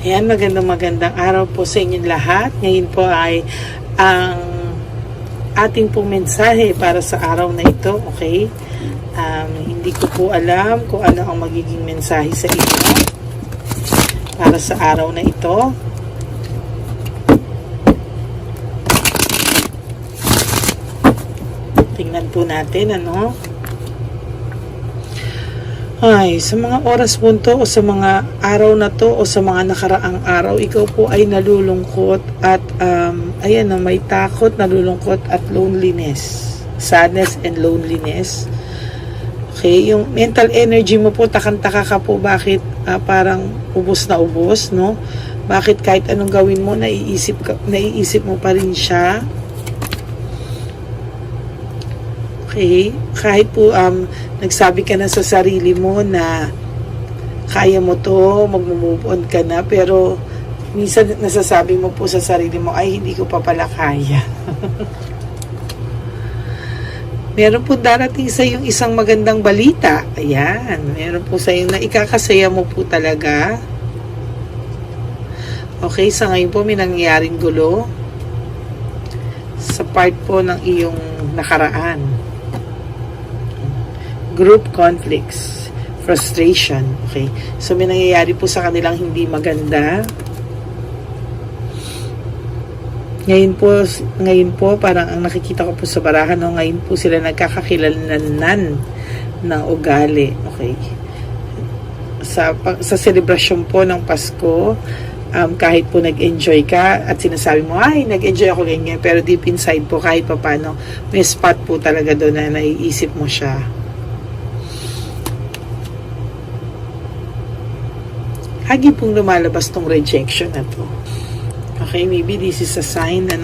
Ayan, magandang araw po sa inyong lahat. Ngayon po ay ang ating pong mensahe para sa araw na ito, okay? Hindi ko po alam kung ano ang magiging mensahe sa inyo para sa araw na ito. Tingnan po natin, ano? Ay, sa mga oras po to, o sa mga araw na to, o sa mga nakaraang araw, ikaw po ay nalulungkot at ayan na, may takot, nalulungkot at loneliness, sadness and loneliness. Okay, yung mental energy mo po, takang-taka ka po, bakit parang ubos na ubos, no? Bakit kahit anong gawin mo, naiisip mo pa rin siya. Okay, kahit po nagsabi ka na sa sarili mo na kaya mo to, mag-move on ka na, pero minsan nasasabi mo po sa sarili mo, ay hindi ko pa pala kaya. Meron po darating sa yung isang magandang balita. Ayan, meron po sa yung na ikakasaya mo po talaga. Okay, sa ngayon po may nangyayaring gulo sa part po ng iyong nakaraan. Group conflicts, frustration, okay? So, may nangyayari po sa kanilang hindi maganda. Ngayon po, parang ang nakikita ko po sa barahan, no, ngayon po sila nagkakakilalan ng ugali, okay? Sa selebrasyon po ng Pasko, kahit po nag-enjoy ka at sinasabi mo, ay, nag-enjoy ako ganyan, pero deep inside po, kahit pa paano, may spot po talaga doon na naiisip mo siya. Lagi pong lumalabas tong rejection na to. Okay, maybe this is a sign na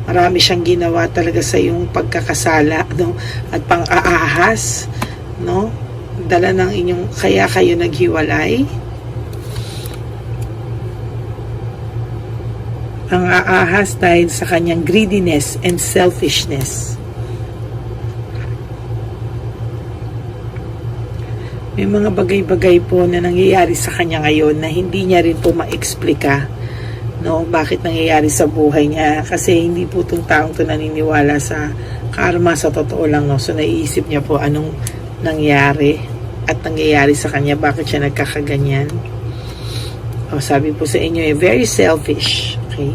marami siyang ginawa talaga sa iyong pagkakasala, no? At pang-aahas, no? Dala ng inyong, kaya kayo naghiwalay. Ang aahas dahil sa kanyang greediness and selfishness. May mga bagay-bagay po na nangyayari sa kanya ngayon na hindi niya rin po ma-explika, no? Bakit nangyayari sa buhay niya? Kasi hindi po itong taong to naniniwala sa karma, sa totoo lang, no? So naiisip niya po anong nangyari at nangyayari sa kanya, bakit siya nagkakaganyan. O, sabi po sa inyo, very selfish, okay?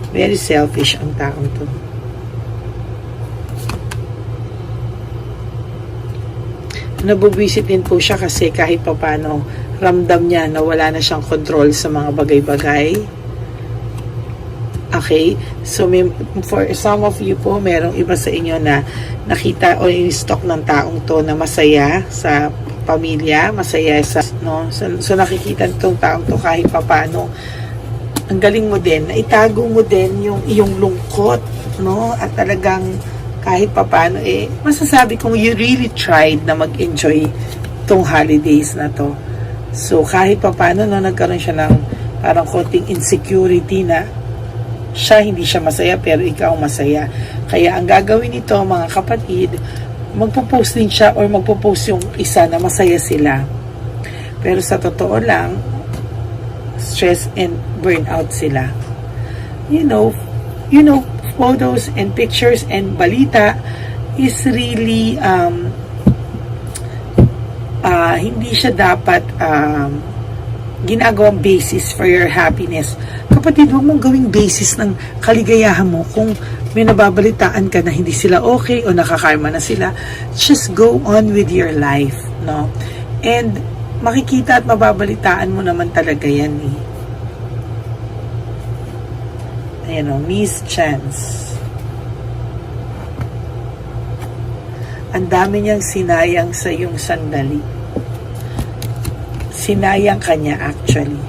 Very selfish ang taong to. Nabubwisit din po siya kasi kahit papano ramdam niya na wala na siyang control sa mga bagay-bagay. Okay? So, for some of you po, merong iba sa inyo na nakita o in-stock ng taong to na masaya sa pamilya, masaya sa, no? So nakikita nitong taong to kahit papano. Ang galing mo din, na itago mo din yung iyong lungkot, no? At talagang kahit papano, masasabi kong you really tried na mag-enjoy tong holidays na to. So, kahit papano, no, nagkaroon siya ng parang konting insecurity na hindi siya masaya, pero ikaw masaya. Kaya, ang gagawin nito, mga kapatid, magpo-post din siya or magpo-post yung isa na masaya sila. Pero sa totoo lang, stress and burnout sila. You know, photos and pictures and balita is really hindi siya dapat ginagawang basis for your happiness. Kapatid, huwag mong gawing basis ng kaligayahan mo kung may nababalitaan ka na hindi sila okay o nakakarma na sila. Just go on with your life, no? And makikita at mababalitaan mo naman talaga yan, eh. Ayan o, Miss Chance. Ang dami niyang sinayang sa iyong sandali. Sinayang kanya actually.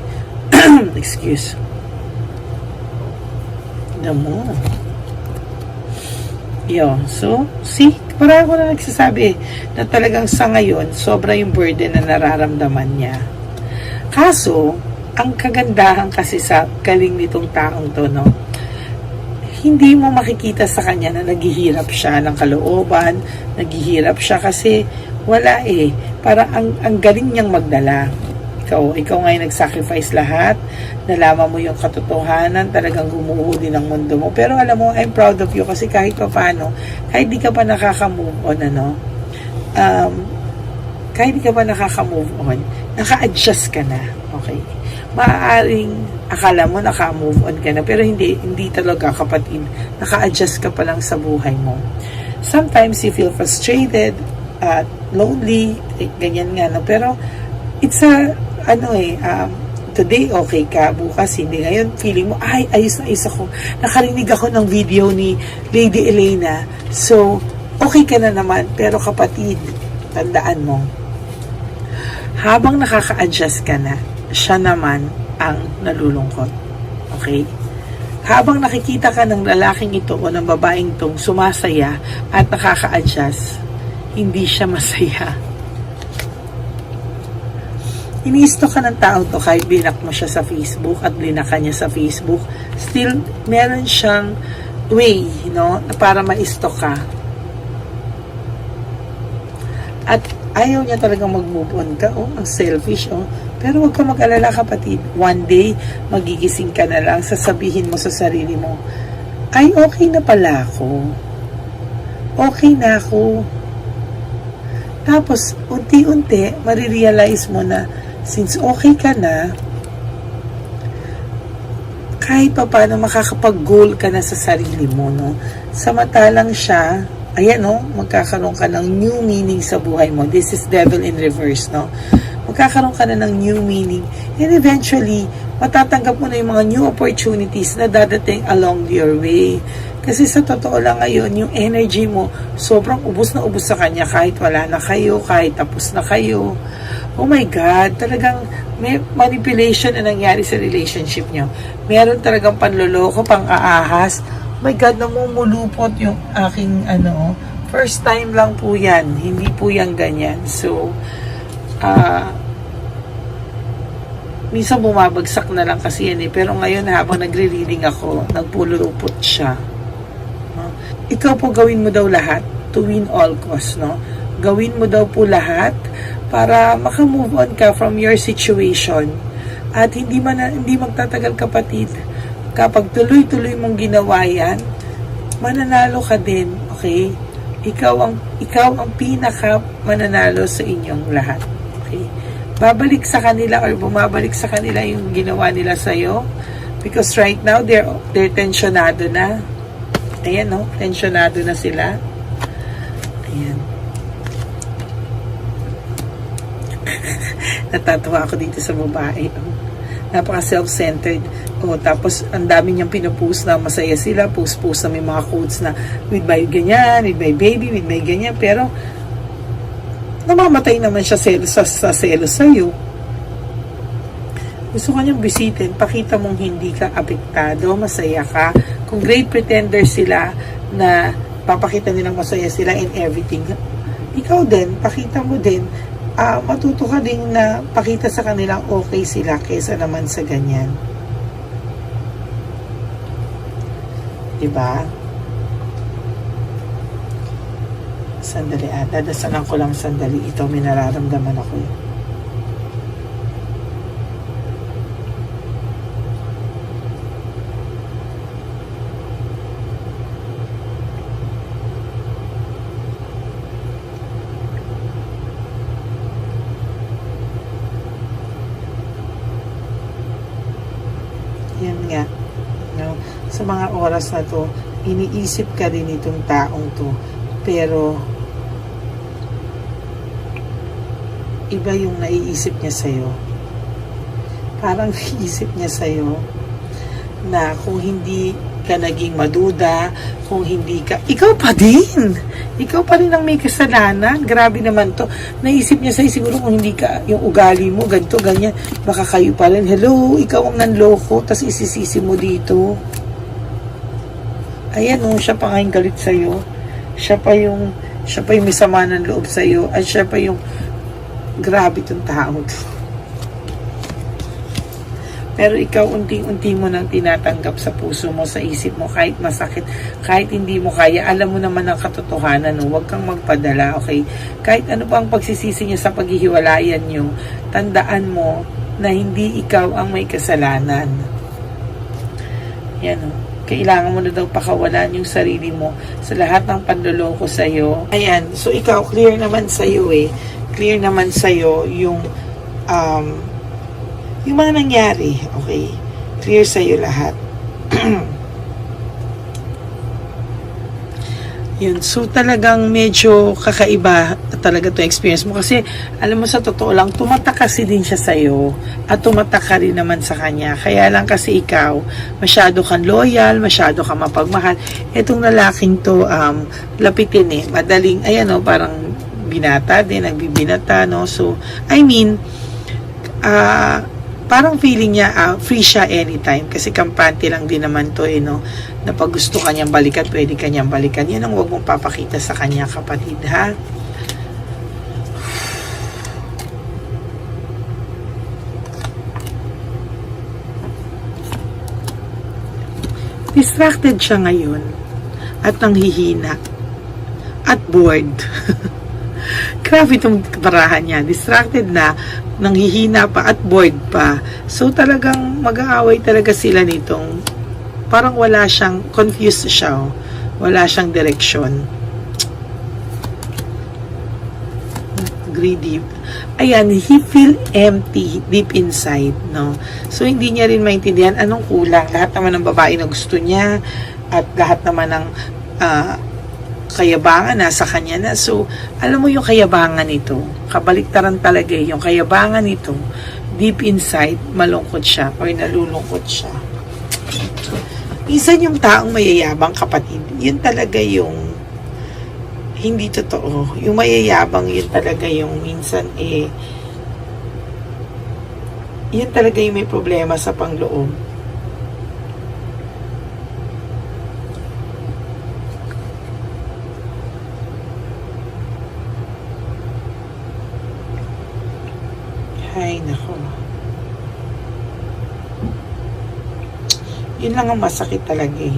Excuse. Mo. So, see, parang ako na nagsasabi na talagang sa ngayon, sobra yung burden na nararamdaman niya. Kaso, ang kagandahan kasi sa galing nitong taong to, no? Hindi mo makikita sa kanya na naghihirap siya ng kalooban, naghihirap siya kasi wala eh. Para ang galing niyang magdala. Ikaw ngayon nag-sacrifice lahat, nalaman mo yung katotohanan, talagang gumuho din ang mundo mo. Pero alam mo, I'm proud of you kasi kahit pa paano, kahit di ka pa nakaka-move on, kahit di ka pa nakaka-move on, naka-adjust ka na, okay? Maaaring akala mo naka-move on ka na, pero hindi talaga, kapatid. Naka-adjust ka pa lang sa buhay mo. Sometimes you feel frustrated, lonely, ganyan nga, no? Pero it's today okay ka, bukas hindi. Ngayon feeling mo, ay, ayos ako. Nakarinig ako ng video ni Lady Elena. So, okay ka na naman. Pero kapatid, tandaan mo, habang nakaka-adjust ka na, siya naman ang nalulungkot. Okay? Habang nakikita ka ng lalaking ito o ng babaeng itong sumasaya at nakaka-adjust, hindi siya masaya. Iniisto ka ng tao to kahit blinak mo siya sa Facebook at blinaka niya sa Facebook, still meron siyang way, no, para ma-isto ka. At ayaw niya talagang mag-move on ka. Ang selfish, Pero huwag ka mag-alala, kapatid. One day, magigising ka na lang, sasabihin mo sa sarili mo, ay, okay na pala ako. Okay na ako. Tapos, unti-unti, marirealize mo na, since okay ka na, kahit pa paano makakapag-goal ka na sa sarili mo, no? Samantalang siya, ayan, no? Magkakaroon ka ng new meaning sa buhay mo. This is devil in reverse, no? Magkakaroon ka na ng new meaning. And eventually, matatanggap mo na yung mga new opportunities na dadating along your way. Kasi sa totoo lang ngayon, yung energy mo, sobrang ubos na ubos sa kanya kahit wala na kayo, kahit tapos na kayo. Oh my God, talagang may manipulation na nangyari sa relationship nyo. Meron talagang panloloko, pang-aahas. Oh my God, namumulupot yung aking first time lang po yan. Hindi po yan ganyan. So, minsan bumabagsak na lang kasi yan Pero ngayon habang nagre-reading ako, nagpulupot siya. Ikaw po gawin mo daw lahat to win all cause, no? Gawin mo daw po lahat para maka-move on ka from your situation. At hindi magtatagal, kapatid. Kapag tuloy-tuloy mong ginawa yan, mananalo ka din, okay? Ikaw ang pinaka mananalo sa inyong lahat. Okay? Babalik sa kanila or bumabalik sa kanila yung ginawa nila sa'yo. Because right now, they're tensionado na. Ayan, no? Tensionado na sila. Ayan. Natatawa ako dito sa babae. Napaka self-centered. Tapos ang dami niyang pinupost na masaya sila. Post na may mga quotes na with my ganyan, with my baby, with my ganyan. Pero namamatay naman siya sa selos sa'yo. Gusto ko niyang bisitin. Pakita mong hindi ka apektado, masaya ka. Kung great pretender sila na papakita nilang masaya sila in everything, ikaw din, pakita mo din. Matuto ka din na pakita sa kanilang okay sila kaysa naman sa ganyan. Diba? Sandali, dadasalan ko lang sandali. Ito, may nararamdaman ako eh. Yan nga, no? Sa mga oras na to, iniisip ka rin itong taong to, pero iba yung naiisip niya sa'yo. Parang naiisip niya sa'yo na kung hindi ka naging maduda, kung hindi ka, ikaw pa rin ang may kasalanan. Grabe naman to. Naisip niya sa'yo siguro kung hindi ka, yung ugali mo, ganito, ganyan, baka kayo pa rin, hello, ikaw ang nanloko, tas isisisi mo dito. Ayan siya pa ngayon galit sa'yo. Siya pa yung may sama ng loob sa'yo, at siya pa yung grabe tong tao to. Pero ikaw unti-unti mo nang tinatanggap sa puso mo, sa isip mo, kahit masakit, kahit hindi mo kaya, alam mo naman ang katotohanan, no? Huwag kang magpadala, okay? Kahit ano pa ang pagsisisi niya sa paghihiwalayan niyo, tandaan mo, na hindi ikaw ang may kasalanan. Yan o. Kailangan mo na daw pakawalan yung sarili mo sa lahat ng panloloko sa'yo. Ayan, so ikaw, clear naman sa'yo eh. Clear naman sa'yo yung mga nangyari, okay? Clear sa'yo lahat. Yun, so talagang medyo kakaiba talaga to experience mo kasi alam mo sa totoo lang, tumatak kasi din siya sa'yo at tumatak ka rin naman sa kanya. Kaya lang kasi ikaw, masyado kang loyal, masyado kang mapagmahal. Etong lalaking to, lapitin eh, madaling, ayan o, parang binata din, nagbibinata, no? So, I mean, parang feeling niya free siya anytime kasi kampante lang din naman to eh, no? Na pag gusto kanyang balikan, pwede kanyang balikan. Yan ang huwag mong papakita sa kanya, kapatid, ha? Distracted siya ngayon at nanghihina at bored. Grabe itong parahan niya. Distracted na, nanghihina pa at bored pa. So talagang mag-aaway talaga sila nitong parang wala siyang, confused siya. Oh. Wala siyang direksyon. Greedy. Ayan, he feel empty deep inside, no? So hindi niya rin maintindihan anong kulang. Lahat naman ng babae na gusto niya at lahat naman ng kayabangan nasa kanya na. So, alam mo yung kayabangan nito, kabaliktaran talaga yung kayabangan nito, deep inside, malungkot siya or nalulungkot siya. Minsan yung taong mayayabang, kapatid, yun talaga yung hindi totoo. Yung mayayabang, yun talaga yung minsan yun talaga yung may problema sa pangloob. Ay, nako. Yun lang ang masakit talaga eh.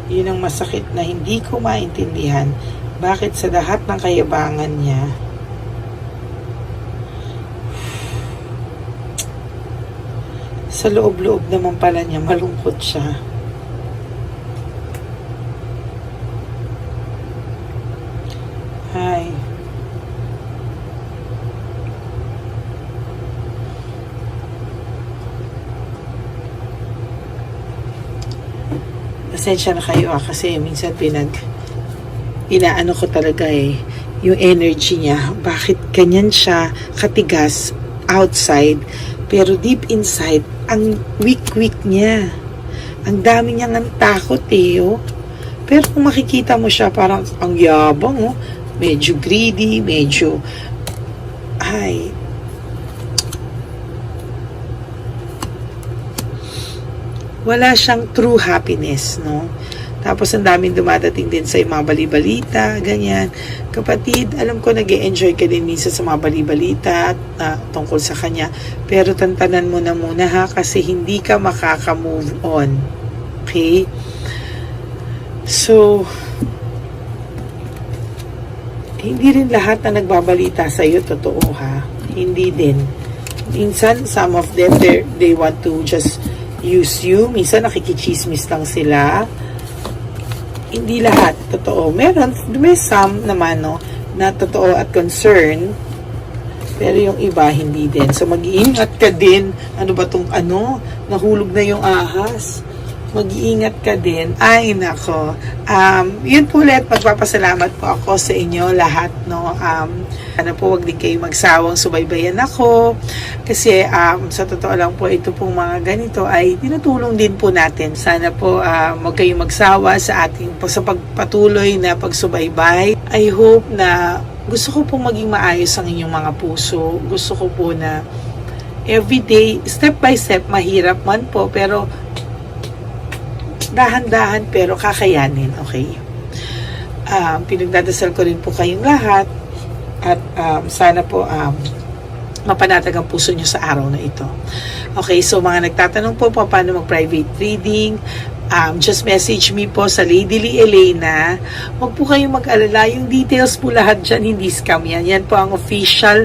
Yun ang masakit na hindi ko maintindihan bakit sa lahat ng kayabangan niya sa loob-loob naman pala niya malungkot siya. Ay. Pasensya na kayo kasi minsan inaano ko talaga eh yung energy niya, bakit ganyan siya katigas outside pero deep inside ang weak niya, ang dami niyang takot eh oh. Pero kung makikita mo siya parang ang yabang oh, medyo greedy, medyo wala siyang true happiness, no? Tapos ang daming dumadating din sa mga balibalita, ganyan. Kapatid, alam ko nag-e-enjoy ka din minsan sa mga balibalita tungkol sa kanya. Pero tantanan mo na muna ha, kasi hindi ka makaka-move on. Okay? So, hindi rin lahat na nagbabalita sa iyo totoo ha. Hindi din. Minsan, some of them, they want to just use you. Minsan nakikichismis lang sila. Hindi lahat totoo. May some naman no, na totoo at concern. Pero yung iba hindi din. So mag-iingat ka din. Ano ba tong nahulog na yung ahas. Mag-iingat ka din. Ay nako. Yun po ulit, magpapasalamat po ako sa inyo lahat, no. Sana po wag din kayo magsawang subaybayan ako kasi sa totoo lang po ito pong mga ganito ay tinutulong din po natin. Sana po wag kayong magsawa sa ating sa pagpatuloy na pagsubaybay. I hope na gusto ko pong maging maayos ang inyong mga puso. Gusto ko po na everyday, step by step, mahirap man po pero dahan-dahan pero kakayanin, okay? Pinagdadasal ko rin po kayong lahat at sana po mapanatag ang puso nyo sa araw na ito. Okay, so mga nagtatanong po paano mag-private reading, just message me po sa Lady Lee Elena. Huwag po kayong mag-alala. Yung details po lahat dyan, hindi scam yan. Yan po ang official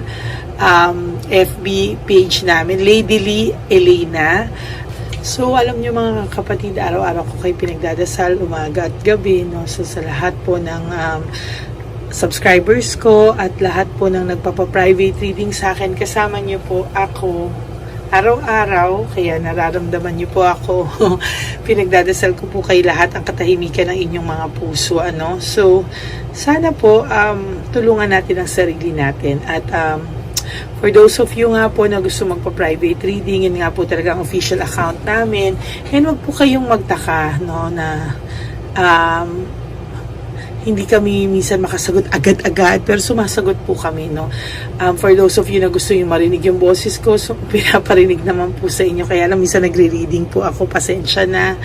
FB page namin, Lady Lee Elena. So, alam nyo mga kapatid, araw-araw ko kayo pinagdadasal, umaga at gabi, no? So, sa lahat po ng subscribers ko at lahat po ng nagpapa-private reading sa akin, kasama nyo po ako araw-araw, kaya nararamdaman niyo po ako. Pinagdadasal ko po kay lahat ang katahimikan ng inyong mga puso, ano. So, sana po tulungan natin ang sarili natin. At for those of you nga po na gusto magpa-private reading, yun nga po talaga ang official account namin. And wag po kayong magtaka, no, na hindi kami minsan makasagot agad-agad, pero sumasagot po kami, no. For those of you na gusto yung marinig yung boses ko, so pinaparinig naman po sa inyo, kaya lang minsan nagre-reading po ako, pasensya na.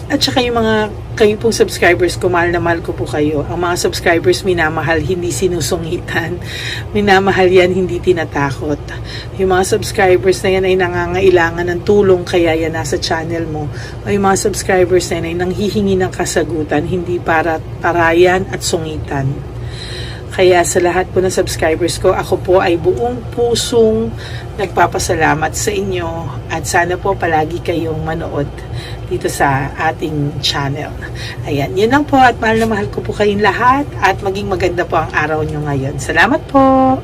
At saka yung mga kayo pong subscribers ko, mahal na mahal ko po kayo. Ang mga subscribers minamahal, hindi sinusungitan. Minamahal yan, hindi tinatakot. Yung mga subscribers na yan ay nangangailangan ng tulong, kaya yan nasa channel mo. O yung mga subscribers na yan ay nanghihingi ng kasagutan, hindi para tarayan at sungitan. Kaya sa lahat po ng subscribers ko, ako po ay buong pusong nagpapasalamat sa inyo at sana po palagi kayong manood dito sa ating channel. Ayan, yun lang po at mahal na mahal ko po kayong lahat at maging maganda po ang araw nyo ngayon. Salamat po!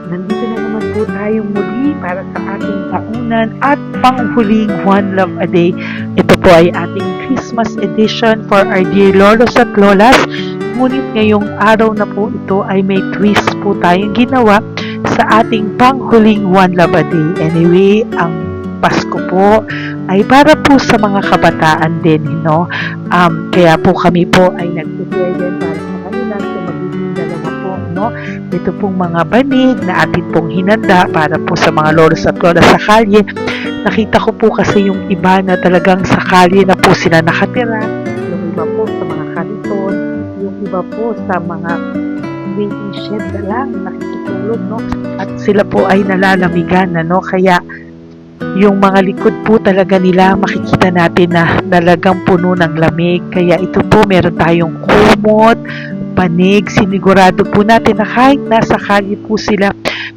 Nandito na naman po tayong muli para sa ating taunan at panghuling One Love a Day. Ito po ay ating Christmas edition for our dear lolos at lolas. Ngunit ngayong araw na po ito ay may twist po tayong ginawa sa ating panghuling One Love a Day. Anyway, ang Pasko po ay para po sa mga kabataan din, no? Kaya po kami po ay nag-prepare din para sa kanila, so magiging dalawa po, no? Ito pong mga banig na atin pong hinanda para po sa mga lolos at lolas sa kalye. Nakita ko po kasi yung iba na talagang sa kalye na po sila nakatira, yung iba po sa mga kariton, yung iba po sa mga waiting shed na lang nakikitulog, no? At sila po ay nalalamigan, no? Kaya yung mga likod po talaga nila makikita natin na talagang puno ng lamig. Kaya ito po meron tayong kumot, panig, sinigurado po natin na kahit nasa kalye po sila,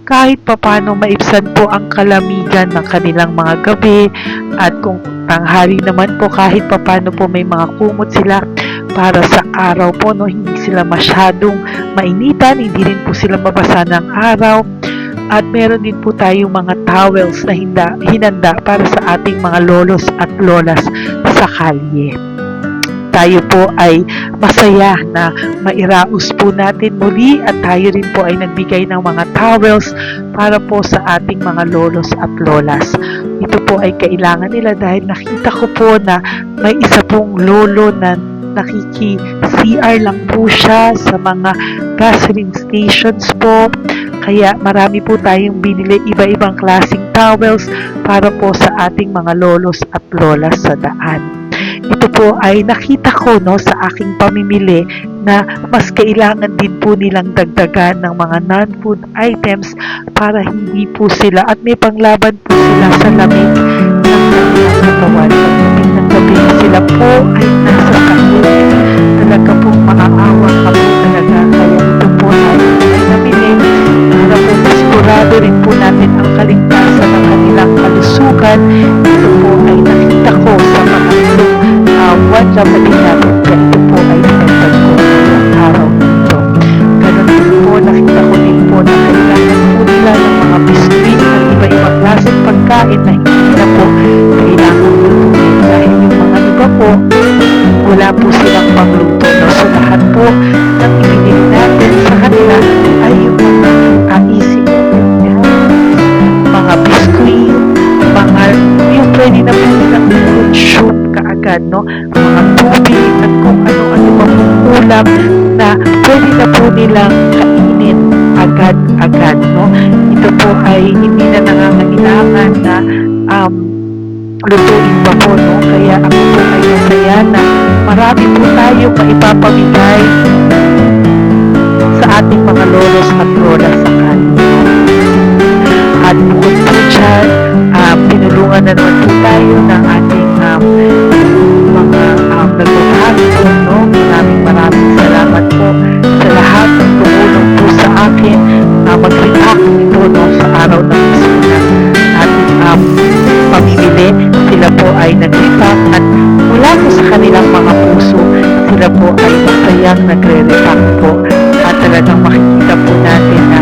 kahit papano maibsan po ang kalamigan ng kanilang mga gabi, at kung tanghali naman po kahit papano po may mga kumot sila para sa araw po, no, hindi sila masyadong mainitan, hindi rin po sila mabasa ng araw. At meron din po tayong mga towels na hinanda para sa ating mga lolos at lolas sa kalye. Tayo po ay masaya na mairaos po natin muli at tayo rin po ay nagbigay ng mga towels para po sa ating mga lolos at lolas. Ito po ay kailangan nila dahil nakita ko po na may isa pong lolo na nakiki-CR lang po siya sa mga gasoline stations po. Kaya marami po tayong binili iba-ibang klaseng towels para po sa ating mga lolos at lolas sa daan. Ito po ay nakita ko, no, sa aking pamimili na mas kailangan din po nilang dagdagan ng mga non-food items para hindi po sila at may panglaban po sila sa lamig ng kanilang katawan. Pagdating ng gabi sila po ay nasa kahit talaga pong maaawa ka po talaga. Kaya ito po ay namili para po masigurado rin po natin ang kaligtasan ng kanilang kalusugan. Ito po ay nakita ko sa mga One Love a Day natin, kaya ito po ay pinagtag ko ng araw nito. Ganon din po, nakita ko din po na kailangan po nila ng mga biskuit at iba-ibang klaseng pagkain na hindi na po kailangan lutuin dahil yung mga iba po wala po silang pangluto, no? So lahat po ng ibinili natin sa kanila ay yung mga easy mga biskuit, mga yung pwede na po nilang consume kaagad, no? Mga tubig at kung ano-ano pa pong ulam na pwede na po nilang kainin agad-agad, no? Ito po ay hindi na nangangailangan na lutuin pa po, no? Kaya ako po ay masaya na marami po tayo maipapamigay sa ating mga lolos at lolas sa kanila. At bukod po dyan, pinulungan na naman po tayo ng ating sila po ay masayang nagre-react po at talagang makikita po natin na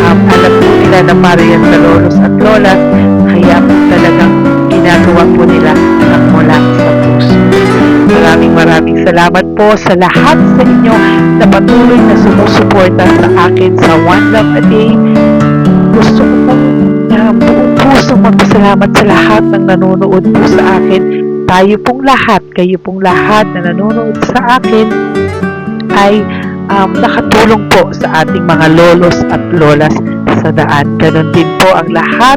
alam po nila na para yan sa lolos at lolas, kaya po talagang ginagawa po nila ng mula sa puso. Maraming salamat po sa lahat sa inyo na patuloy na sumusuporta sa akin sa One Love a Day. Gusto ko pong buong puso magpasalamat sa lahat ng nanonood po sa akin. Tayo pong lahat, kayo pong lahat na nanonood sa akin ay nakatulong po sa ating mga lolos at lolas sa daan. Ganon din po ang lahat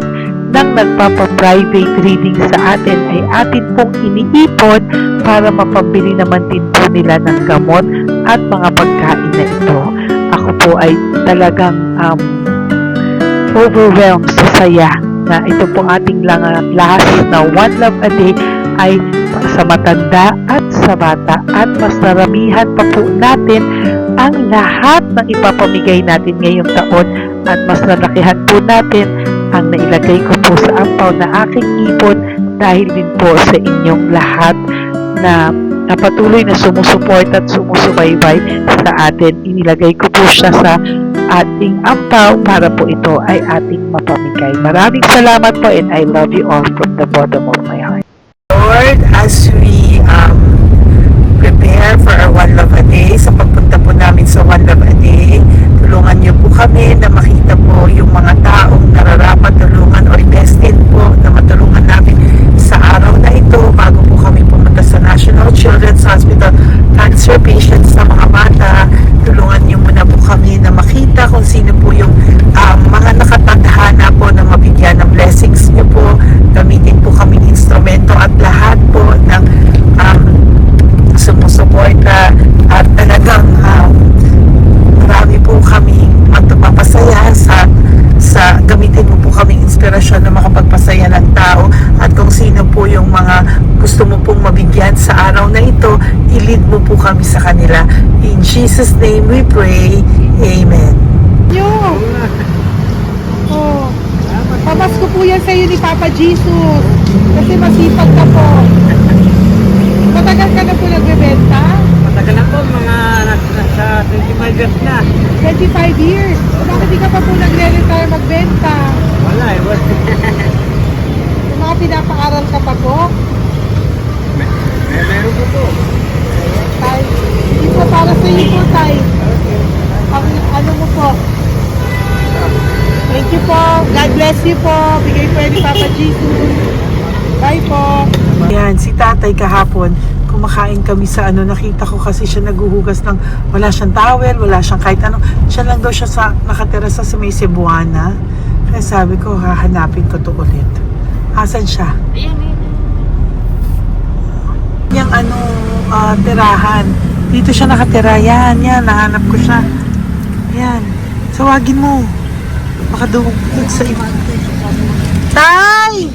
ng nagpapa-private reading sa atin ay atin pong iniipon para mapambili naman din po nila ng gamot at mga pagkain na ito. Ako po ay talagang overwhelmed sa saya na ito po ating last na One Love a Day ay sa matanda at sa bata at mas naramihan pa po natin ang lahat ng ipapamigay natin ngayong taon at mas nalakihan po natin ang nailagay ko po sa ampaw na aking ipon dahil din po sa inyong lahat na patuloy na sumusuporta at sumusubaybay sa atin. Inilagay ko po siya sa ating ampaw para po ito ay ating mapamigay. Maraming salamat po and I love you all from the bottom of my heart. Lord, as we prepare for our One Love a Day, sa pagpunta po namin sa One Love a Day, tulungan niyo po kami na makita po yung mga taong nararapat tulungan o destined po na matulungan namin sa araw na ito bago po kami pumunta sa National Children's Hospital cancer patients sa mga bata. Tulungan niyo muna po kami na makita kung sino po yung mga nakatadhana po na mabigyan ng blessings niyo po. Gamitin po kaming instrumento at lahat po ng sumusuporta at talagang marami po kami magpapasaya sa gamitin mo po kaming inspirasyon na makapagpasaya ng tao at kung sino po yung mga gusto mo pong mabigyan sa araw na ito, i-lead mo po kami sa kanila. In Jesus' name we pray. Amen. Yo! Oh, pamasko po yan sa'yo ni Papa Jesus. Kasi masipag ka po. Matagal ka na po nagbebenta? Matagal na po, mga nasa 25 years na. 25 years. Bakit di ka pa po nagre-retire magbenta? Wala eh, wala. Yung mga pinapaaral ka pa po? Meron ko po. Tay, hindi po para sa iyo po, Tay. Ang ano mo po? Thank you po. God bless you po. Bigay po yan ni Papa Jesus. Bye po. Yan, si tatay kahapon, kumakain kami sa nakita ko kasi siya naguhugas ng, wala siyang towel, wala siyang kahit ano. Siya lang daw siya nakatira sa may Cebuana. Kaya sabi ko, hahanapin ko to ulit. Asan siya? Yung tirahan. Dito siya nakatira. Yan, nahanap ko siya. Yan. Tawagin mo. Baka dumugtog sa iba. Tay!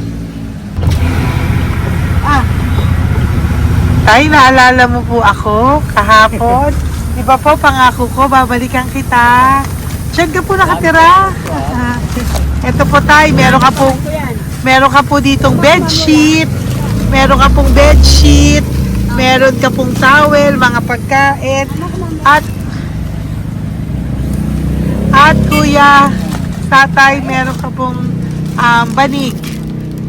Tay, naalala mo po ako kahapon? Di ba po, pangako ko, babalikan kita. Diyan ka po nakatira. Ito po, Tay, meron ka po ditong bedsheet. Meron ka pong bedsheet. Meron ka pong towel, mga pagkain. At kuya, tatay, meron ka pong banig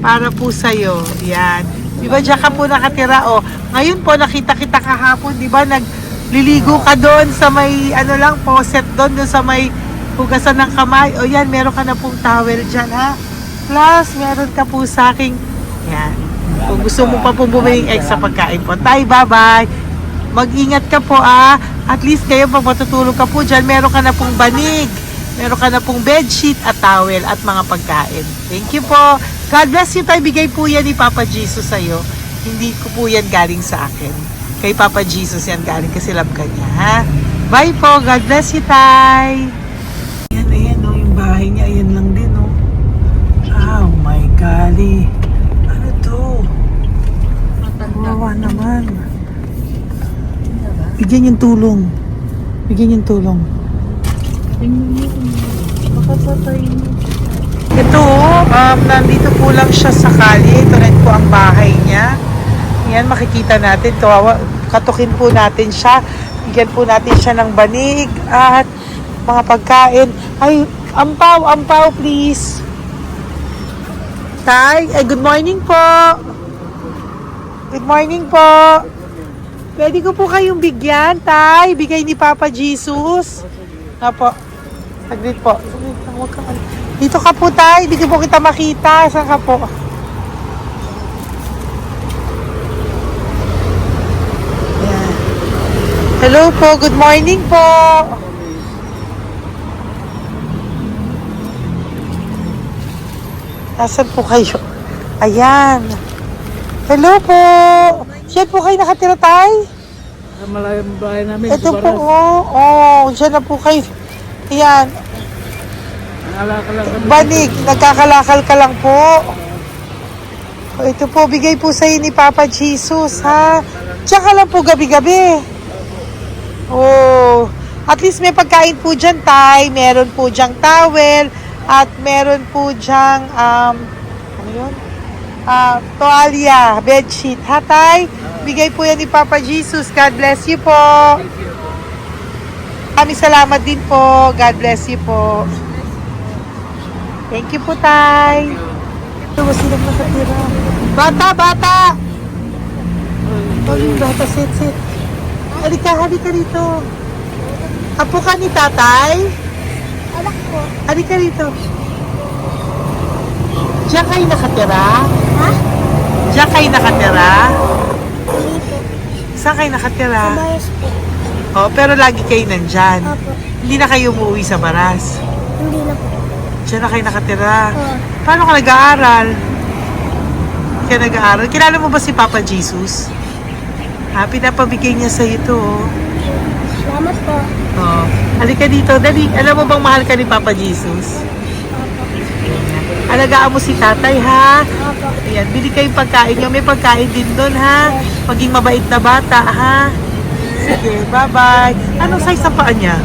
para po sa'yo. Yan. Di ba diyan ka po nakatira? O, ngayon po nakita kita kahapon, di ba? Nagliligo ka doon sa may faucet doon sa may hugasan ng kamay. O yan, meron ka na pong towel dyan, ha? Plus, meron ka po sa aking, yan. Kung gusto mo pa pong bumili extra pagkain po. Tay, bye-bye. Mag-ingat ka po, At least kayo pag matutulog ka po dyan, meron ka na pong banig. Meron ka na pong bedsheet at towel at mga pagkain. Thank you po. God bless you, Tay. Bigay po yan ni Papa Jesus sa'yo. Hindi ko po yan galing sa akin. Kay Papa Jesus yan galing kasi love ka niya, ha? Bye po. God bless you, Tay. Ayan, yung bahay niya. Ayan lang din, Oh my golly. Ano to? Kawawa naman. Bigyan yung tulong. Ito, nandito po lang siya sa kalye. Ito rin po ang bahay niya. Yan, makikita natin. Kawawa, katukin po natin siya. Bigyan po natin siya ng banig at mga pagkain. Ay, ampaw, please. Tay, ay good morning po. Good morning po. Pwede ko po kayong bigyan, Tay. Bigay ni Papa Jesus. Apo. Saglit po. Saglit lang, huwag kang... Dito ka po, Tay. Hindi ko po kita makita. Saan ka po? Ayan. Hello po. Good morning po. Nasaan po kayo? Ayan. Hello po. Diyan po kayo nakatira, Tay? Malayang bahay namin. Ito po, diyan na po kayo. Ayan. Nalakal lang kami. Banig, nagkakalakal ka lang po. O, ito po, bigay po sa'yo ni Papa Jesus, ha? Diyan ka lang po gabi-gabi. Oh, at least may pagkain po dyan, Tay. Meron po dyang towel. At meron po dyang, ano yun? Toalya, bedsheet. Ha, Tay? Bigay po yan ni Papa Jesus. God bless you po. Kami salamat din po. God bless you po. Thank you po, Tay. Ito ba silang nakatira? Bata! Yung bata, sit. Halika rito. Apo ka ni Tatay? Anak ko. Halika rito. Diyan kayo nakatira? Ha? Diyan kayo nakatira? Dito. Saan kayo nakatira? Bayas po. Oh, pero lagi kayo nandyan. Opo. Hindi na kayo umuwi sa Baras. Hindi na po. Diyan na kayo nakatira. Oo. Paano ka nag-aaral? Hindi ka nag-aaral? Kilala mo ba si Papa Jesus? Ha, pinapabigay niya sa ito. Salamat po. Oh. Halika dito. Dali. Alam mo bang mahal ka ni Papa Jesus? Opo. Alagaan mo si Tatay, ha? Opo. Ayan, bili kayong pagkain nyo. May pagkain din doon, ha? Maging mabait na bata, ha? Sige, bye-bye. Anong size ang paa niya?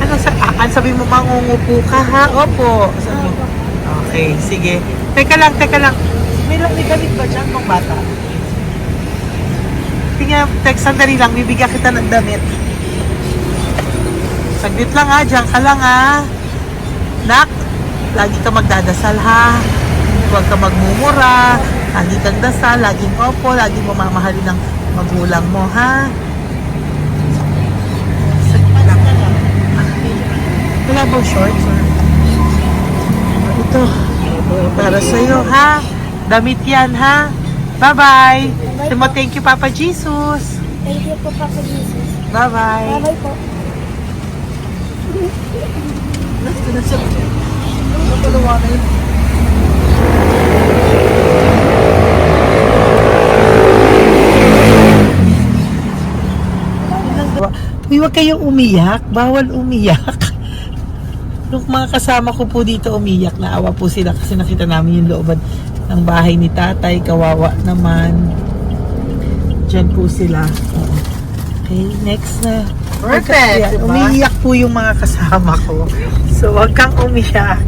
Ha? Sabi mo, mangungupo ka, ha? Opo. Sabi mo. Okay, sige. Teka lang. May gamit ba dyan mong bata? Tingnan, sandali lang. Bibigyan kita ng damit. Saglit lang, ha? Diyan ka lang, ha? Nak, lagi ka magdadasal, ha? Huwag ka magmumura. Lagi kang dasal. Laging opo. Lagi mo mamahalin ng magulang mo, ha? Saglit lang. Wala bang shorts? Ito. Para sa'yo, ha? Damit yan, ha? Bye-bye. Sabi mo, thank you, Papa Jesus. Thank you po, Papa Jesus. Bye-bye. Bye-bye po. Uy, huwag kayong umiyak. Bawal umiyak. Yung mga kasama ko po dito umiyak, naawa po sila kasi nakita namin yung looban ng bahay ni Tatay. Kawawa naman. Diyan po sila. Okay, next na. Perfect, diba? Umiiyak po yung mga kasama ko. So, huwag kang umiyak.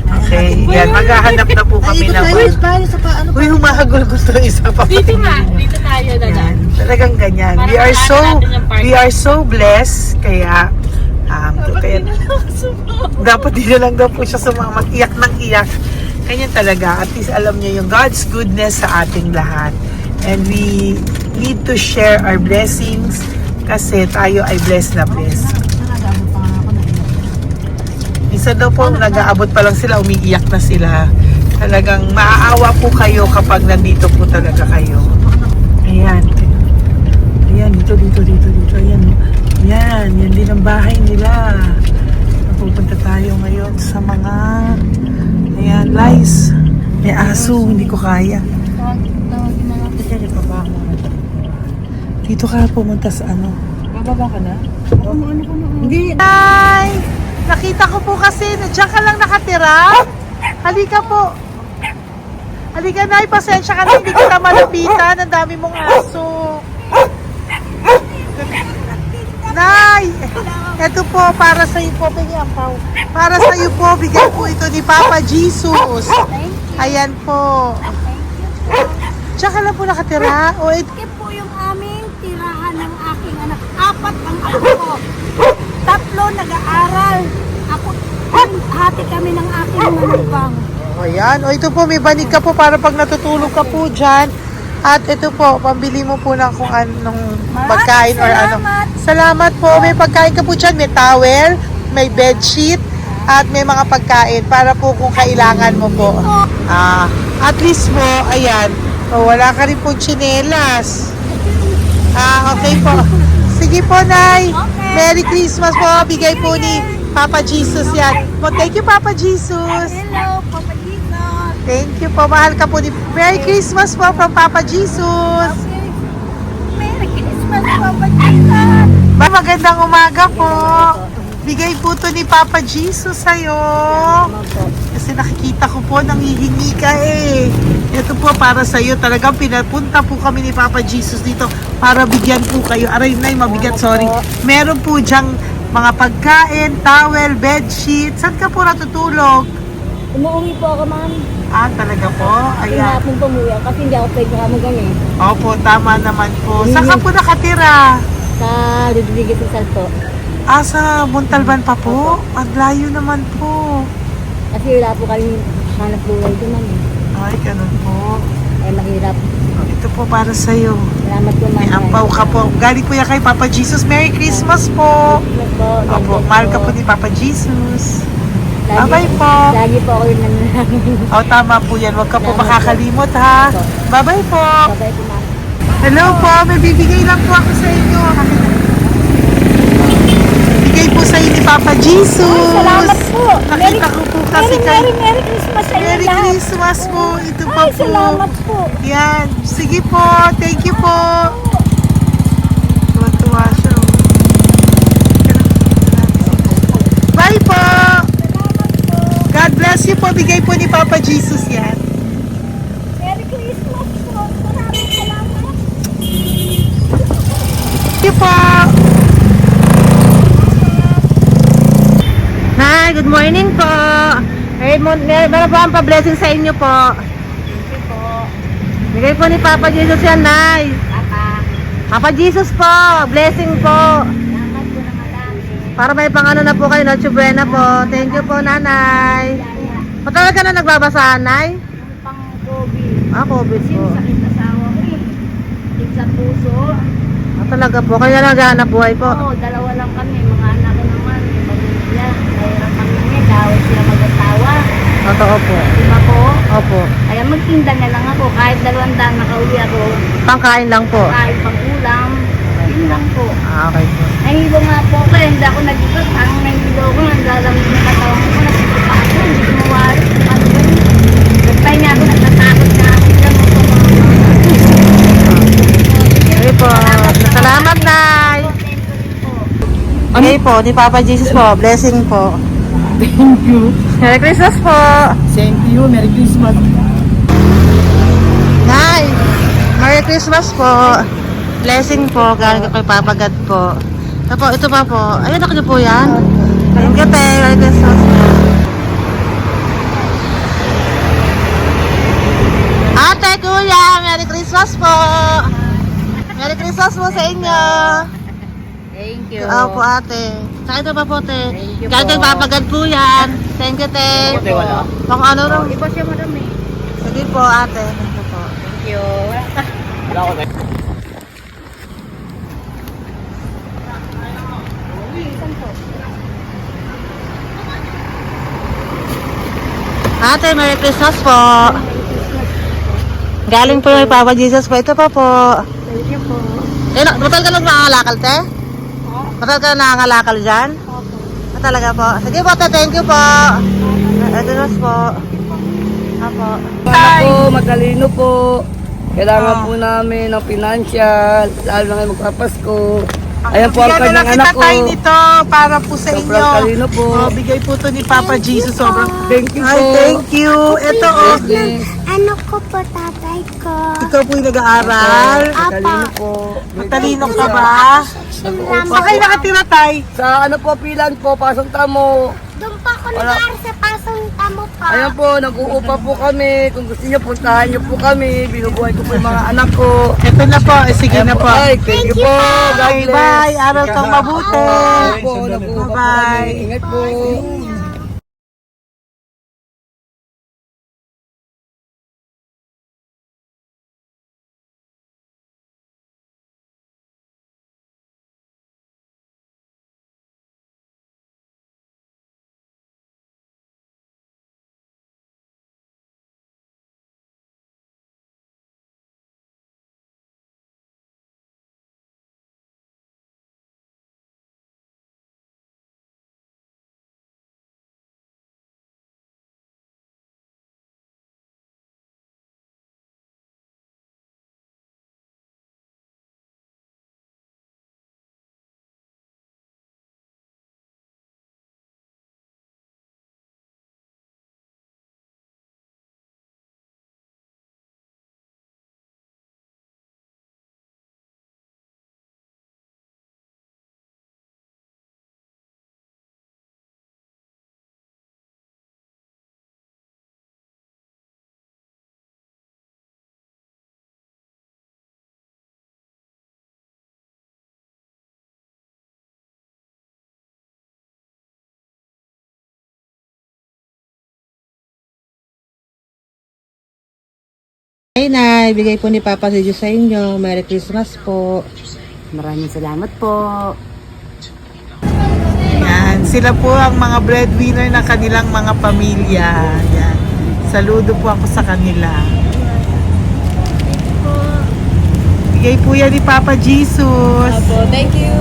Okay, yan. Maghahanap na po kami ng... Uy, humahagol gusto isa pa. Dito tayo na lang. Yan, talagang ganyan. Para We are so blessed. Kaya, dapat di na lang daw po siya sumama. Iyak ng iyak. Ganyan talaga. At least alam niyo yung God's goodness sa ating lahat. And we need to share our blessings kasi tayo ay blessed na blessed. Minsan daw po, nag-aabot pa lang sila, umiiyak na sila. Talagang maaawa po kayo kapag nandito po talaga kayo. Ayan. Ayan, dito. Ayan. Yan din ang bahay nila. Pupunta tayo ngayon sa mga... Ayan, lice. May aso, hindi ko kaya. Dito ka pumunta sa ano? Bababa ka na? Hindi. Hi! Nakita ko po kasi, diyan ka lang nakatira. Halika po. Halika, Nay, pasensya ka na, hindi kita malapitan. Ang dami mong aso. Nay! Ito po, para sa iyo po, bigyan po. Para sa iyo po, bigyan po ito ni Papa Jesus. Ayan po. Diyan ka lang po nakatira. O, Ito po yung aming apat ang apo ko. 3 nag-aaral. Ako, hati kami ng aking manugang. Ayan. O ito po, may banig ka po para pag natutulog ka po dyan. At ito po, pambili mo po ng kung anong pagkain or ano. Salamat po. May pagkain ka po dyan. May towel, may bedsheet, at may mga pagkain para po kung kailangan mo po. At least po, ayan. O, wala ka rin po tsinelas. Okay po. Sige po, Nay. Merry Christmas po. Bigay po ni Papa Jesus yan. Thank you, Papa Jesus. Hello, Papa Jesus. Thank you po. Mahal ka po ni... Merry Christmas po from Papa Jesus. Okay. Merry Christmas, Papa Jesus. Magandang umaga po. Bigay po to ni Papa Jesus sa'yo. Kasi nakikita ko po, nanghihingi ka eh. Ito po para sa'yo. Talagang pinapunta po kami ni Papa Jesus dito para bigyan po kayo. Aray na, mabigat, sorry. Meron po dyang mga pagkain, towel, bedsheet. Saan ka po natutulog? Umuwi po ako, ma'am. Talaga po? Ayan. Pinapong pumuya kasi hindi ako pwede kamagan eh. Opo, tama naman po. Saan ka po nakatira? Sa Rodriguez ng Salto. Sa Montalban pa po? Ang layo naman po. Kasi wala po kami hanap buhay doon, ma'am. Ay, ganun po. Ay, mahirap. Ito po para sa'yo. Salamat po, ma'am. May ampaw ka po. Galing po yan kay Papa Jesus. Merry Christmas po. Salamat po. Opo, mahal ka po ni Papa Jesus. Lagi- Bye-bye po. Lagi po ako yung nananangin. Tama po yan. Huwag ka po Salamat makakalimot ha. Bye-bye po. Babay po, ma'am. Hello po. May bibigay lang po ako sa inyo. Bigay po sa inyo ni Papa Jesus. Salamat po. Nakita ko po kasi kay... Merry Christmas sa inyo Merry lahat. Christmas po. Ito pa Ay, po. salamat po. Yan. Sige po. Thank you po. Tuwa-tuwa siya. Bye po. God bless you po. Bigay po ni Papa Jesus yan. Merry Christmas po. Maraming salamat. Thank you po. Hi, good morning po. Meron po ang pa-blessing sa inyo po. Bigay po ni Papa Jesus yan, Nay. Papa Jesus po, blessing po. Para may pangano na po kayo, Noche Buena po. Thank you po, Nanay. Matagal ka na nagbabasahan, Nay? Pang-COVID. COVID po. Sakit asawa ko eh. Sakit sa puso. Talaga po, kaya naghahanap buhay po. Oo, 2 lang kami. Mga anak ko naman. May pamilya. Mayroon kami niya. Dawit sila mag-asawa. Totoo po. Diba po? Opo. Kaya magtinda na lang ako. Kahit 200 nakauwi ako. Pangkain lang po. Kahit pang ulam. Yun lang po. Okay po. Nahilo nga po ako. Hindi ako nag-ibat. Parang nahilo ko. Naglalamig na katawan ko. Nagsipa ako. Hindi ko mawari. Ano ba yun? Nagpahinga ako. Nagtatakot na ako. Okay po. Salamat, Nay. Okay po, ni Papa Jesus po. Blessing po. Thank you. Merry Christmas po. Same to you. Merry Christmas. Nay, Merry Christmas po. Blessing po, galing ko kay Papa God po. Ito pa po. Ayun, ako niyo po yan. Thank you, te. Merry Christmas po. Ate, kuya, Merry Christmas po. Merry Christmas po sa inyo. Thank you. Po, ate. Saka ito pa po, te. Thank you Galing kay po. Papa God po yan. Thank you, te. Pang ano rin. Iba siya madami. Sige po, ate. Thank you po. Thank you. Wala ko na. Ate, Merry Christmas po. Galing po kay Papa Jesus po. Ito pa po. Thank you po. Batal ka lang nangangalakal, te? Batal ka lang nangangalakal dyan? Talaga po. Sige po, te. Thank you po. Merry Christmas po. Apo. Po, matalino po. Kailangan po namin ng financial, lalo na ngayon magpapasko. Ayan po ang Bigyan na kanyang lang anak kita ko. tayo nito para po sa inyo. Sobrang talino po. Bigay po to ni Papa Jesus. Sobrang Thank you Ay, po. thank you. Ito, Blessings. Ano ko po tatay ko? ikaw po yung nag-aaral. Matalino po. Matalino ka ba? Nag-uupa Saan kayo nakatira, tay? Sa ano po, pilan po, pasong tamo. Doon pa ako Wala. nag-aaral sa pasong tamo pa. Ayan po, nag-uupa po kami. Kung gusto niyo, puntahan niyo po kami. Binubuhay ko po yung mga anak ko. Ito na po. Sige na po. Ay, thank you po. God Okay, bless. bye. Araw kang mabuti. Po, nag-uupa po Bye. kami. Ingat po. Ay, Nay, bigay po ni Papa si Diyos sa inyo. Merry Christmas po. Maraming salamat po. Yan. Sila po ang mga breadwinner ng kanilang mga pamilya. Yan. Saludo po ako sa kanila. Bigay po yan ni Papa Jesus. Thank you.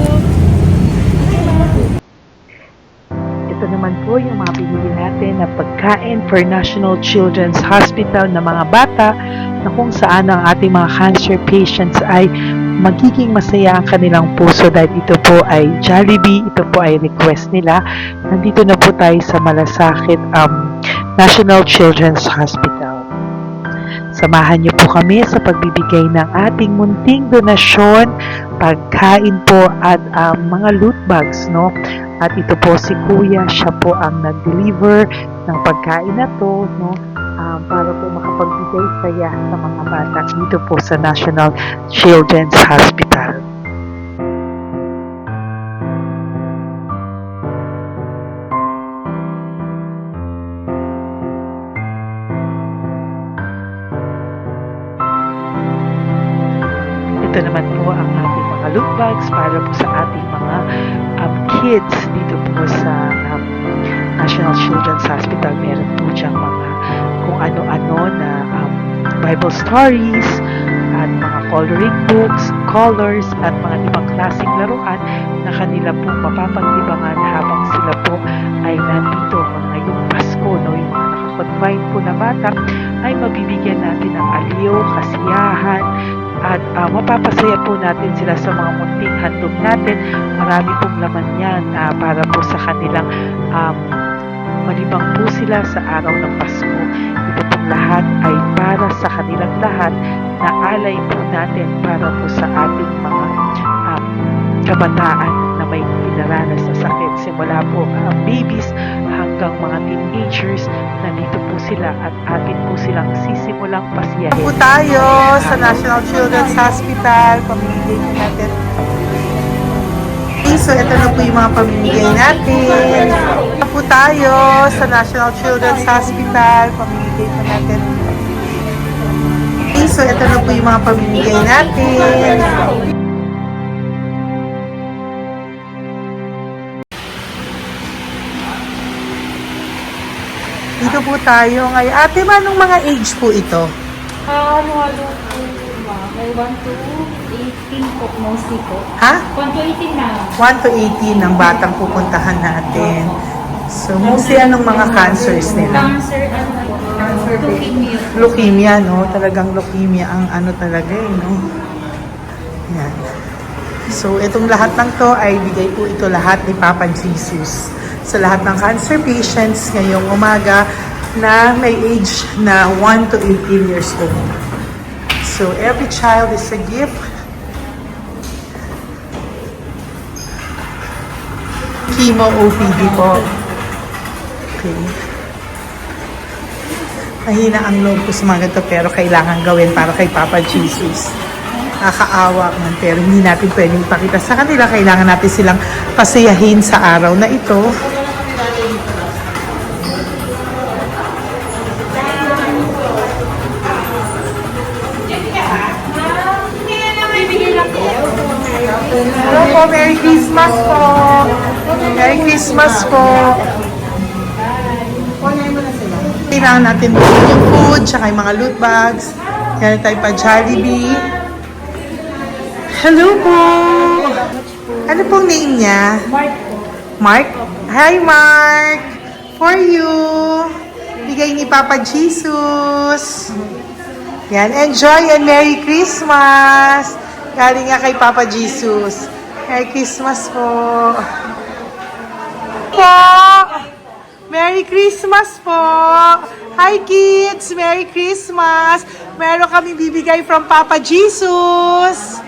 Ito naman po yung mga binili natin na pagkain for National Children's Hospital na mga bata na kung saan ang ating mga cancer patients ay magiging masaya ang kanilang puso dahil ito po ay Jollibee, ito po ay request nila. Nandito na po tayo sa Malasakit National Children's Hospital. Samahan niyo po kami sa pagbibigay ng ating munting donasyon, pagkain po at mga loot bags, no? At ito po si Kuya, siya po ang nag-deliver ng pagkain na to, no? Para po makapagbigay saya sa mga bata dito po sa National Children's Hospital. Ito naman po ang ating mga loot bags para po sa ating mga kids dito po sa National Children's Hospital. Meron po diyang mga kung ano-ano na Bible stories at mga coloring books, colors at mga ibang klaseng laruan na kanila po mapapaglibangan habang sila po ay nandito ngayong Pasko, no? Yung mga nakakonfine po na bata ay mabibigyan natin ng aliw, kasiyahan at mapapasaya po natin sila sa mga munting handog natin. Marami pong laman yan para po sa kanilang malibang po sila sa araw ng Pasko. Ito pong lahat ay para sa kanilang lahat na alay po natin para po sa ating mga kabataan na may pinaranas na sakit. Simula po babies hanggang mga teenagers, nandito po sila at atin po silang sisimulang pasiyahin. Po tayo sa National Children's Hospital. Pamimigay po natin. So, ito na po yung mga pamimigay natin. Po tayo sa National Children's Hospital. Pamimigay po natin. So, ito na po yung mga pamimigay natin. Dito po tayo ngayon. Ate, anong mga age po ito? Ano po ba? May 1 to 18 po mostly po. Ha? 1 to 18 na. 1 to 18 ang batang pupuntahan natin. So, mostly anong mga cancers nila? Cancer, ano po? Leukemia. Leukemia, no? Talagang leukemia ang ano talaga no? Yan. So, itong lahat ng to ay bigay po ito lahat ni Papa Jesus sa lahat ng cancer patients ngayong umaga na may age na 1 to 18 years old. So, every child is a gift. Chemo OPD po. Okay. Mahina ang loob ko sa mga ganito pero kailangan gawin para kay Papa Jesus. Nakakaawa man pero hindi natin pwedeng ipakita sa kanila. Kailangan natin silang pasayahin sa araw na ito. Hello po, Merry Christmas po! Merry Christmas po! Kailangan natin bukod yung food, tsaka yung mga loot bags. Kaya tayo pa Jollibee. Hello po! Ano pong name niya? Mark po. Mark? Hi, Mark! For you! Bigay ni Papa Jesus! Yan, enjoy and Merry Christmas! Galing nga kay Papa Jesus. Merry Christmas po! Po! Merry Christmas po! Hi kids! Merry Christmas! Meron kami bibigay from Papa Jesus!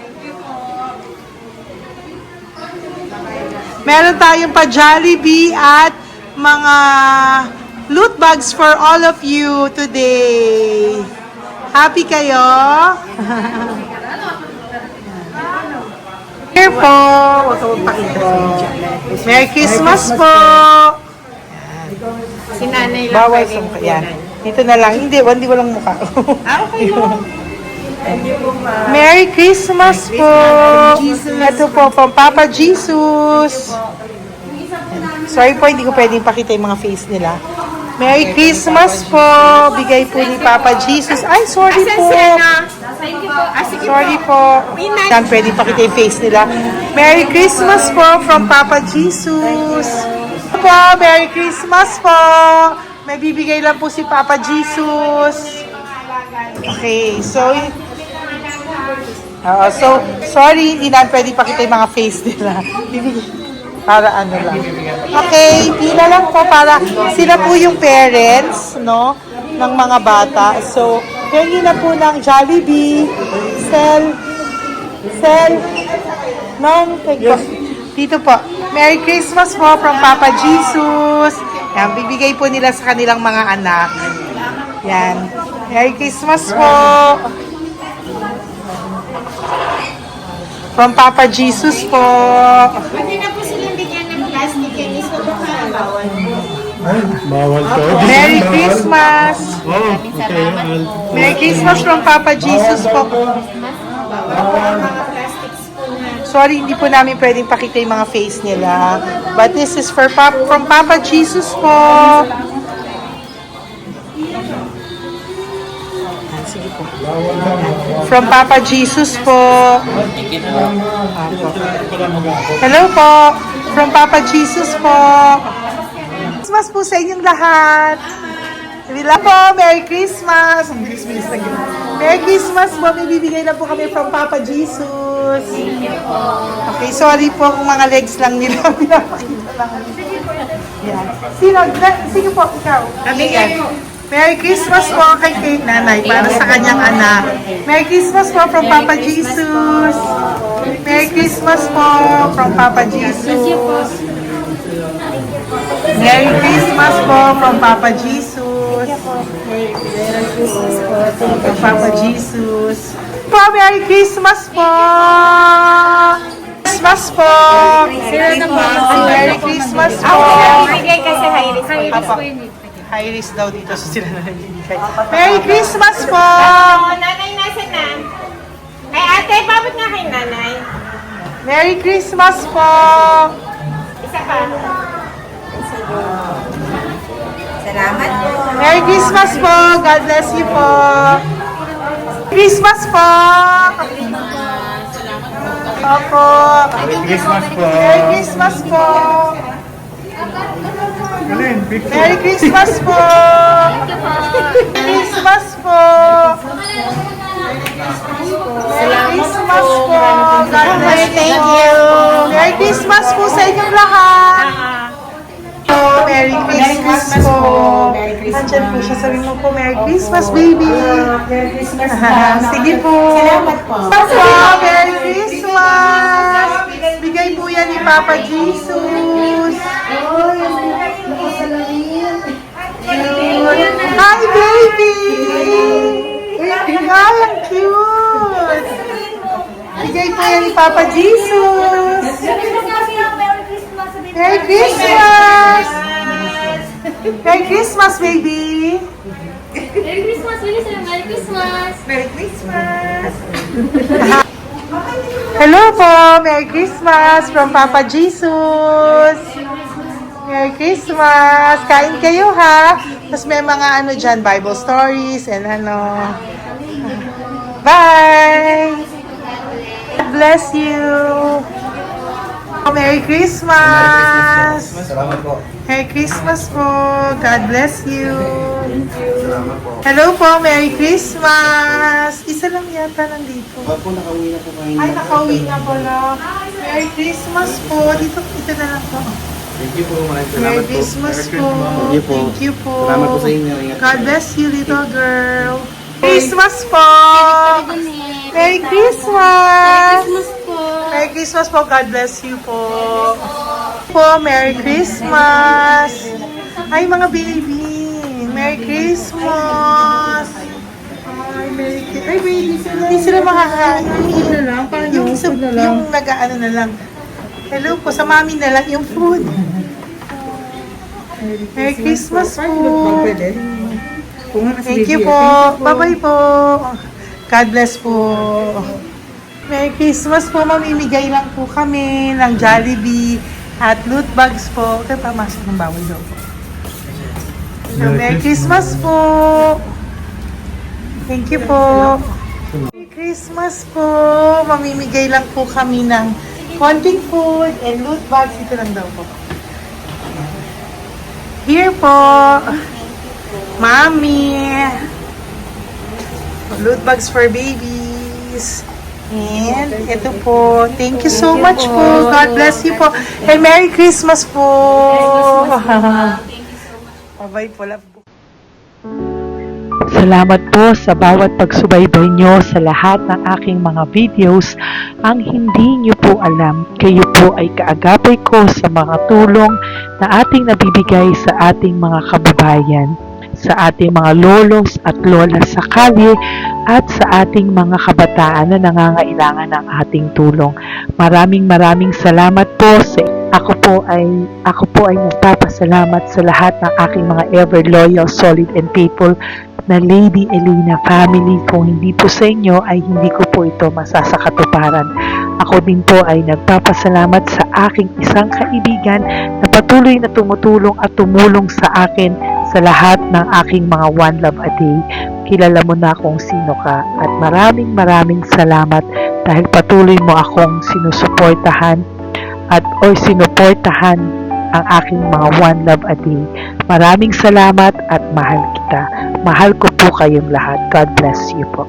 Meron tayong pa Jollibee at mga loot bags for all of you today. Happy kayo? Here po. Merry Christmas po. Si nanay lang Bawal pwedeng sa yan. Dito na lang. Hindi walang mukha. Okay lang. Merry Christmas po. Ito po, from Papa Jesus. Sorry po, hindi ko pwedeng pakita yung mga face nila. Merry Christmas po. Bigay po ni Papa Jesus. Ay, sorry po. Sorry po. Yan, pwedeng pakita yung face nila. Merry Christmas po from Papa Jesus. Po, Merry Christmas po. May bibigay lang po si Papa Jesus. Okay, so sorry, hindi na pwede pakita yung mga face nila. Para ano lang. Okay, pila lang po para sila po yung parents, no, ng mga bata. So, hingi na po ng Jollibee, non, dito po. Merry Christmas po from Papa Jesus. Yan, bibigay po nila sa kanilang mga anak. Yan. Merry Christmas po. From Papa Jesus po. Pwede na po silang bigyan ng plastic yan. Iso baka bawal po. Bawal to. Merry Christmas. Oh, okay. Merry Christmas from Papa Jesus po. Mga plastics po na. Sorry, hindi po namin pwedeng pakita yung mga face nila. But this is for from Papa Jesus po. Sige po. From Papa Jesus po. Hello po. From Papa Jesus po. Christmas po sa inyong lahat. Hello po. Merry Christmas. Ang bilis-bilis na gano'n. Merry Christmas po. May bibigay na po kami from Papa Jesus. Okay, sorry po kung mga legs lang nila. Pinapakita lang. Yan. Sino po? Ikaw. Kabigay mo. Merry Christmas po kay nanay para sa kanyang anak. Merry Christmas po from Papa Jesus. Merry Christmas po from Papa Jesus. Merry Christmas po from Papa Jesus. Merry Christmas po from Papa Jesus. Po, Merry Christmas po. Christmas po. Merry Christmas po. Bigay kasi high-risk. High-risk po yun. High risk daw dito so sila na nagbibigay. Merry Christmas po! Oh, nanay nasa na? Ay, ate, pabot nga kay nanay. Merry Christmas po! Isa pa. Salamat po. Merry Christmas po! God bless you po! Christmas po! Opo! Merry Christmas po. Merry Christmas po! Galing, picture. Merry Christmas po! Merry Christmas po! Merry Christmas po! God bless you. Thank you. Merry Christmas po sa inyong lahat! Merry Christmas po! Nandyan po siya. Sabi mo po, Merry Christmas, baby! Merry Christmas sige po! Salamat po! Merry Christmas! Bigay po yan ni Papa Jesus! Oh, yung salamin! Ay, ang cute! Bigay po yan ni Papa Jesus! Merry Christmas! Merry Christmas, baby! Merry Christmas, Melissa. Merry Christmas. Merry Christmas! Hello po! Merry Christmas from Papa Jesus! Merry Christmas! Kain kayo ha! Tapos may mga ano dyan, Bible stories and ano. Bye! God bless you! Merry Christmas! Salamat po. Merry Christmas po! God bless you! Hello po! Merry Christmas! Isa lang yata nandito. Opo, nakauwi na po kayo. Ay, nakauwi na pala. Merry Christmas po. Dito, ito na lang po. Thank you po. Maraming salamat Merry po. Christmas po. Thank you po. Thank you po. Salamat po sa inyo. Ingat God po. bless you, little girl. Christmas po! Merry Christmas! Merry Christmas po. God bless you po. Merry Christmas! Ay, mga baby! Merry Christmas! Ay, Merry Christmas! Ay, baby! Hindi sila makakain. Food na lang? Paano? Yung nag-ano na lang. Hello po, sa mami na lang yung food. Merry Christmas po! Thank you po. Bye-bye po. God bless po. Merry Christmas po. Mamimigay lang po kami ng Jollibee at loot bags po. Kaya pamasok ng bawal daw po. So, Merry Christmas po. Thank you po. Merry Christmas po. Mamimigay lang po kami ng konting food and loot bags. Ito lang daw po. Here po. Mommy. Loot bags for babies. And ito po. Thank you so much po. God bless you po. And Merry Christmas po. Bye-bye po. Love po. Salamat po sa bawat pagsubaybay nyo sa lahat ng aking mga videos. Ang hindi nyo po alam, kayo po ay kaagapay ko sa mga tulong na ating nabibigay sa ating mga kababayan, sa ating mga lolos at lola sa kalye at sa ating mga kabataan na nangangailangan ng ating tulong. Maraming salamat po sa ako po ay nagpapasalamat sa lahat ng aking mga ever loyal, solid and faithful na Lady Elena family. Kung hindi po sa inyo ay hindi ko po ito masasakatuparan. Ako din po ay nagpapasalamat sa aking isang kaibigan na patuloy na tumutulong at tumulong sa akin sa lahat ng aking mga One Love a Day. Kilala mo na kung sino ka at maraming salamat dahil patuloy mo akong sinusuportahan sinuportahan ang aking mga One Love a Day. Maraming salamat at mahal kita. Mahal ko po kayong lahat. God bless you po.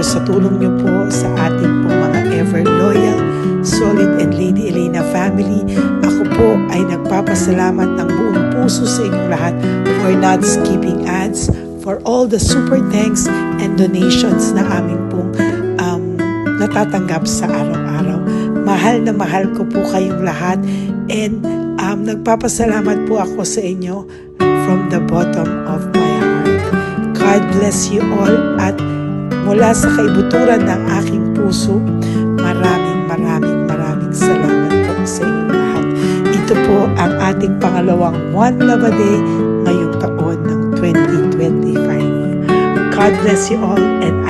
sa tulong niyo po sa ating po mga ever loyal, solid and Lady Elena family. Ako po ay nagpapasalamat ng buong puso sa inyong lahat for not skipping ads, for all the super thanks and donations na aming pong natatanggap sa araw-araw. Mahal na mahal ko po kayong lahat, and nagpapasalamat po ako sa inyo from the bottom of my heart. God bless you all, at mula sa kaibuturan ng aking puso, maraming salamat po sa inyong lahat. Ito po ang ating pangalawang One Love a Day ngayong taon ng 2025. God bless you all, and